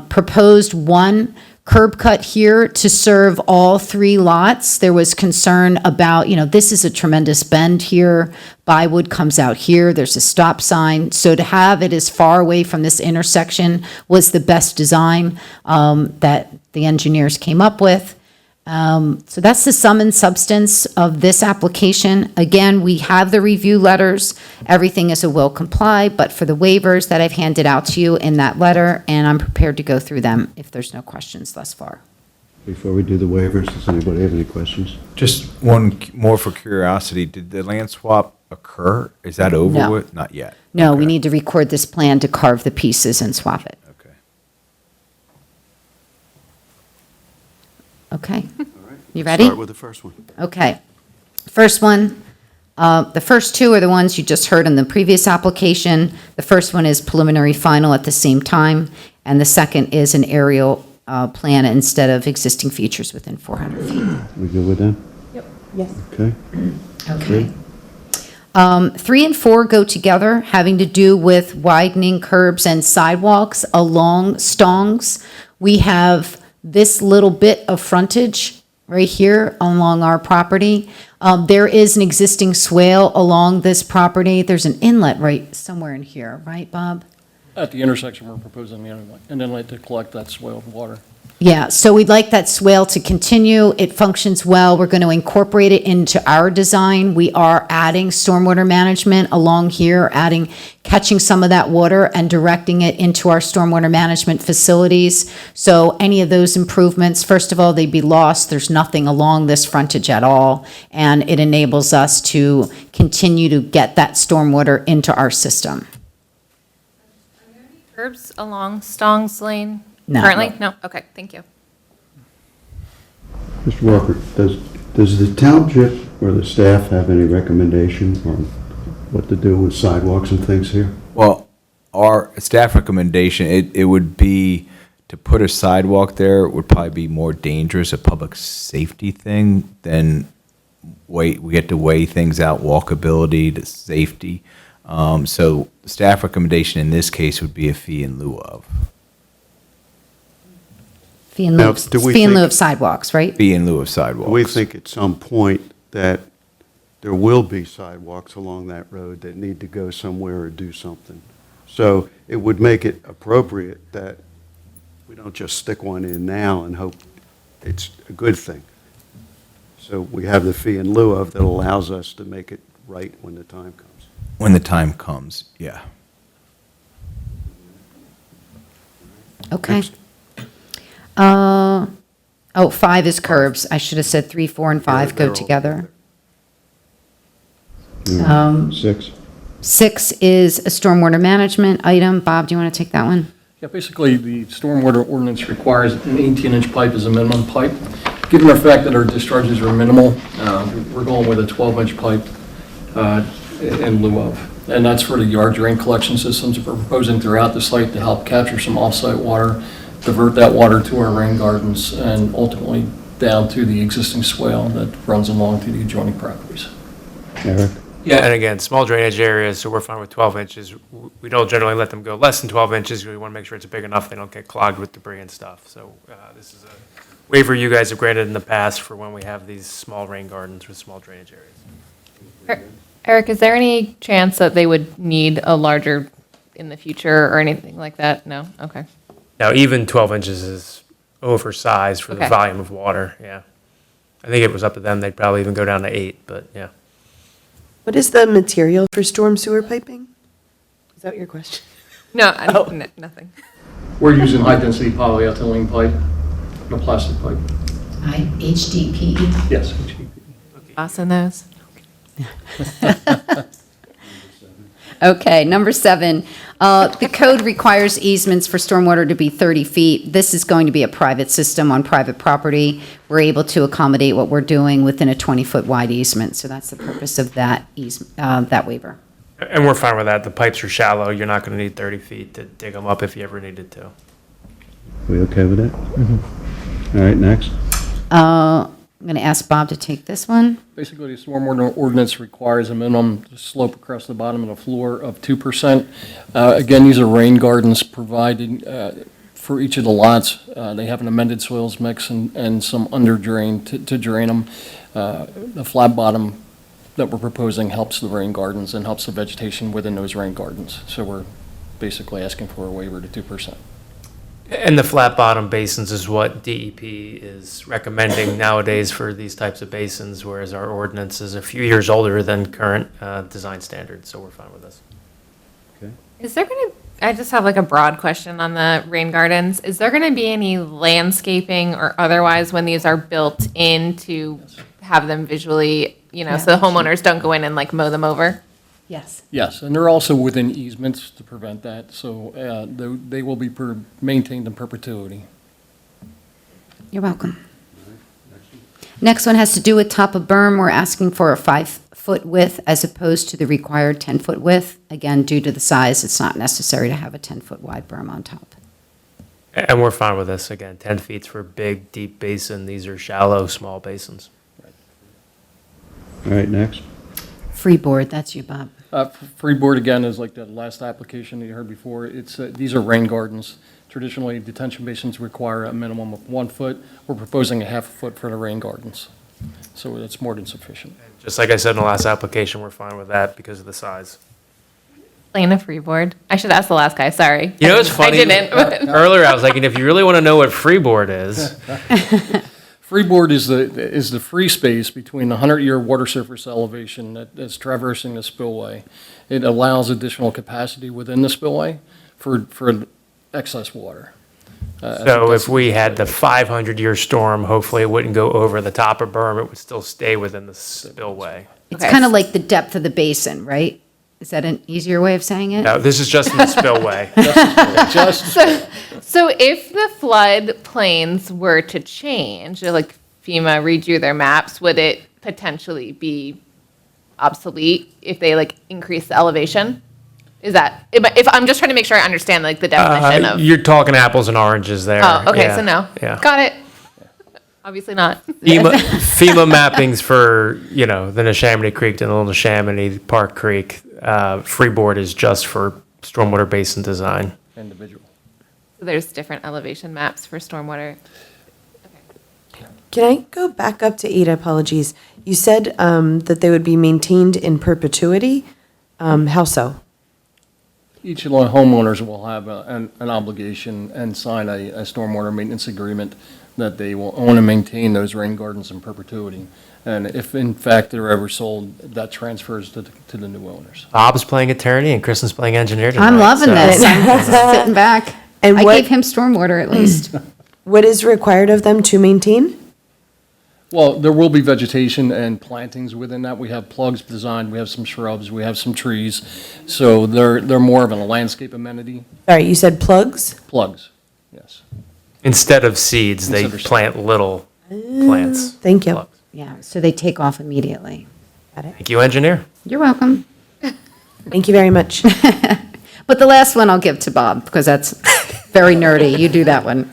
proposed one curb cut here to serve all 3 lots. There was concern about, this is a tremendous bend here. Bywood comes out here. There's a stop sign. So to have it as far away from this intersection was the best design that the engineers came up with. So that's the sum and substance of this application. Again, we have the review letters. Everything is a will comply, but for the waivers that I've handed out to you in that letter, and I'm prepared to go through them if there's no questions thus far. Before we do the waivers, does anybody have any questions? Just one more for curiosity. Did the land swap occur? Is that over No. with? Not yet. No, we need to record this plan to carve the pieces and swap it. Okay. You ready? Start with the first one. Okay. First one, the first 2 are the ones you just heard in the previous application. The first one is preliminary final at the same time, and the second is an aerial plan instead of existing features within 400 feet. We good with that? Yep. Yes. Okay. Okay. 3 and 4 go together, having to do with widening curbs and sidewalks along Stongs. We have this little bit of frontage right here along our property. There is an existing swale along this property. There's an inlet right somewhere in here, right, Bob? At the intersection, we're proposing an inlet to collect that swale of water. Yeah, so we'd like that swale to continue. It functions well. We're going to incorporate it into our design. We are adding stormwater management along here, catching some of that water and directing it into our stormwater management facilities. So any of those improvements, first of all, they'd be lost. There's nothing along this frontage at all. And it enables us to continue to get that stormwater into our system. Curbs along Stong's Lane No. currently? No? Okay, thank you. Mr. Walker, does the township or the staff have any recommendation on what to do with sidewalks and things here? Well, our staff recommendation, it would be to put a sidewalk there would probably be more dangerous, a public safety thing than we get to weigh things out, walkability to safety. So staff recommendation in this case would be a fee in lieu of. Fee in Now, lieu do we fee in lieu think- of sidewalks, right? Fee in lieu of sidewalks. We think at some point that there will be sidewalks along that road that need to go somewhere or do something. So it would make it appropriate that we don't just stick one in now and hope it's a good thing. So we have the fee in lieu of that allows us to make it right when the time comes. When the time comes, yeah. Okay. 5 is curbs. I should have said 3, 4, and 5 they're go all together. Yeah. 6. 6 is a stormwater management item. Bob, do you want to take that one? Yeah, basically, the stormwater ordinance requires an 18-inch pipe as a minimum pipe. Given the fact that our discharges are minimal, we're going with a 12-inch pipe in lieu of. And that's for the yard drain collection systems that we're proposing throughout the site to help capture some off-site water, divert that water to our rain gardens, and ultimately down to the existing swale that runs along to the adjoining properties. Eric? Yeah, and again, small drainage areas, so we're fine with 12 inches. We don't generally let them go less than 12 inches. We want to make sure it's big enough they don't get clogged with debris and stuff. So this is a waiver you guys have granted in the past for when we have these small rain gardens with small drainage areas. Eric, is there any chance that they would need a larger in the future or anything like that? No? Okay. Now, even 12 inches is oversized for the Okay. volume of water, yeah. I think it was up to them, they'd probably even go down to 8, but yeah. What is the material for storm sewer piping? Is that your question? No, nothing. We're using high-density polyethylene pipe, a plastic pipe. HDPE? Yes. Awesome those. Okay, number 7, the code requires easements for stormwater to be 30 feet. This is going to be a private system on private property. We're able to accommodate what we're doing within a 20-foot wide easement, so that's the purpose of that that waiver. And we're fine with that. The pipes are shallow. You're not going to need 30 feet to dig them up if you ever needed to. We okay with that? Mm-hmm. All right, next. I'm going to ask Bob to take this one. Basically, the stormwater ordinance requires a minimum slope across the bottom of the floor of 2%. Again, these are rain gardens provided for each of the lots. They have an amended soils mix and some under drain to drain them. The flat bottom that we're proposing helps the rain gardens and helps the vegetation within those rain gardens. So we're basically asking for a waiver to 2%. And the flat bottom basins is what DEP is recommending nowadays for these types of basins, whereas our ordinance is a few years older than current design standards, so we're fine with this. Is there going to, I just have like a broad question on the rain gardens. Is there going to be any landscaping or otherwise when these are built in to have them visually, so the homeowners don't go in and like mow them over? Yes. Yes, and they're also within easements to prevent that, so they will be maintained in perpetuity. You're welcome. Next one has to do with top of berm. We're asking for a 5-foot width as opposed to the required 10-foot width. Again, due to the size, it's not necessary to have a 10-foot wide berm on top. And we're fine with this. Again, 10 feet's for big, deep basin. These are shallow, small basins. All right, next. Freeboard, that's you, Bob. Freeboard, again, is like the last application that you heard before. These are rain gardens Traditionally, detention basins require a minimum of 1 foot. We're proposing a half a foot for the rain gardens. So that's more than sufficient. Just like I said in the last application, we're fine with that because of the size. Plain a freeboard. I should ask the last guy, sorry. You know, it's funny. I didn't. but- Earlier, I was like, and if you really want to know what freeboard is, Freeboard is the free space between the 100-year water surface elevation that's traversing the spillway. It allows additional capacity within the spillway for excess water. so if we had the 500-year storm, hopefully it wouldn't go over the top of berm. It would still stay within the spillway. It's kind of like the depth of the basin, right? Is that an easier way of saying it? No, this is just in the spillway. So if the flood plains were to change, or like FEMA redrew their maps, would it potentially be obsolete if they like increase the elevation? Is that, if I'm just trying to make sure I understand like the definition of. You're talking apples and oranges there. Oh, okay, Yeah, so no. Yeah. Got it. Obviously not. FEMA mappings for, the Neshaminy Creek to the Little Neshaminy, Park Creek. Freeboard is just for stormwater basin design. Individual. So there's different elevation maps for stormwater. Can I go back up to 8? Apologies. You said that they would be maintained in perpetuity. How so? Each of the homeowners will have an obligation and sign a stormwater maintenance agreement that they will own and maintain those rain gardens in perpetuity. And if in fact they're ever sold, that transfers to the new owners. Bob's playing attorney and Kristen's playing engineer tonight. I'm loving so- this. I'm sitting back. And I what- gave him stormwater at least. What is required of them to maintain? Well, there will be vegetation and plantings within that. We have plugs designed, we have some shrubs, we have some trees. So they're more of a landscape amenity. All right, you said plugs? Plugs, yes. Instead of seeds, they Instead of plant little plants. Thank you. Plugs. Yeah, so they take off immediately. Got it. Thank you, engineer. You're welcome. Thank you very much. But the last one I'll give to Bob, because that's very nerdy. You do that one.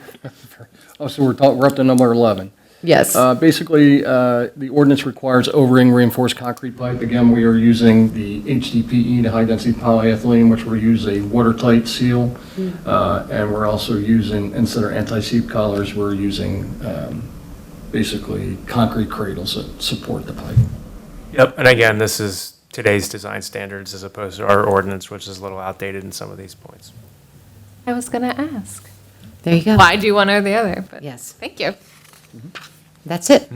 Oh, so we're up to number 11. Yes. Basically, the ordinance requires O-ring reinforced concrete pipe. Again, we are using the HDPE, the high-density polyethylene, which we use a watertight seal. And we're also using, instead of anti-seep collars, we're using basically concrete cradles that support the pipe. Yep, and again, this is today's design standards as opposed to our ordinance, which is a little outdated in some of these points. I was going to ask. There you go. Why do one or the other? But Yes. Thank you. That's it.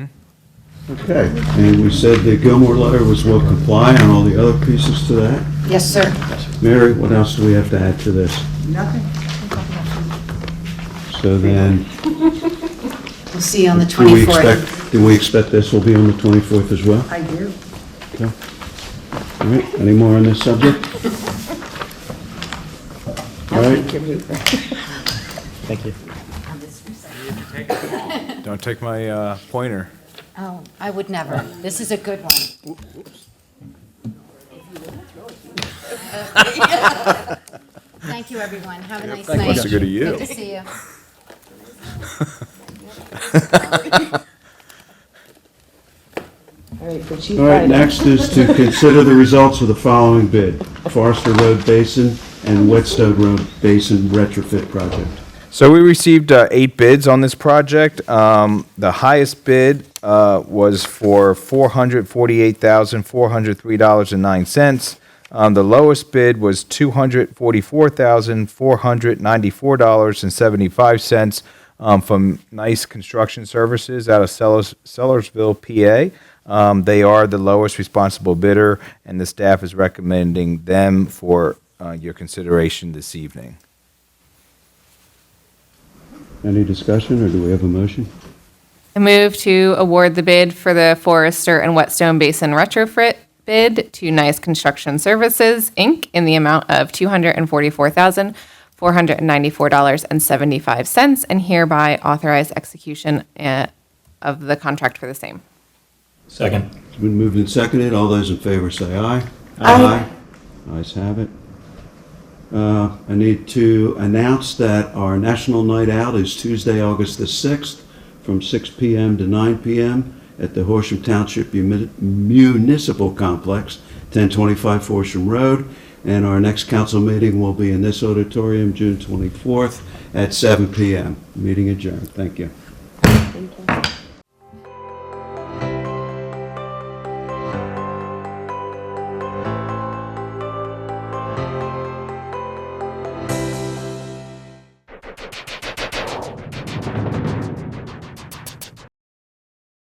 Okay, and we said the Gilmore letter was will comply on all the other pieces to that. Yes, sir. Mary, what else do we have to add to this? Nothing. So then, We'll see you on the do we expect this will be on the 24th as well? I do. Okay. All right, any more on this subject? All right, Thank you. Don't take my pointer. Oh, I would never. This is a good one. Thank you, everyone. Have a nice night. Wants to go to you. Good to see you. All right, for Chief all right, Ryder. next is to consider the results of the following bid. Forester Road Basin and Whetstone Road Basin retrofit project. So we received 8 bids on this project. The highest bid was for $448,403.09. The lowest bid was $244,494.75 from Nice Construction Services out of Sellersville, PA. They are the lowest responsible bidder, and the staff is recommending them for your consideration this evening. Any discussion, or do we have a motion? I move to award the bid for the Forester and Whetstone Basin retrofit bid to Nice Construction Services, Inc. in the amount of $244,494.75 and hereby authorize execution of the contract for the same. Second. It's been moved and seconded. All those in favor say aye. Aye. Ayes have it. I need to announce that our National Night Out is Tuesday, August the 6th, from 6 p.m. to 9 p.m. at the Horsham Township Municipal Complex, 1025 Horsham Road. And our next council meeting will be in this auditorium, June 24th at 7 p.m. Meeting adjourned. Thank you.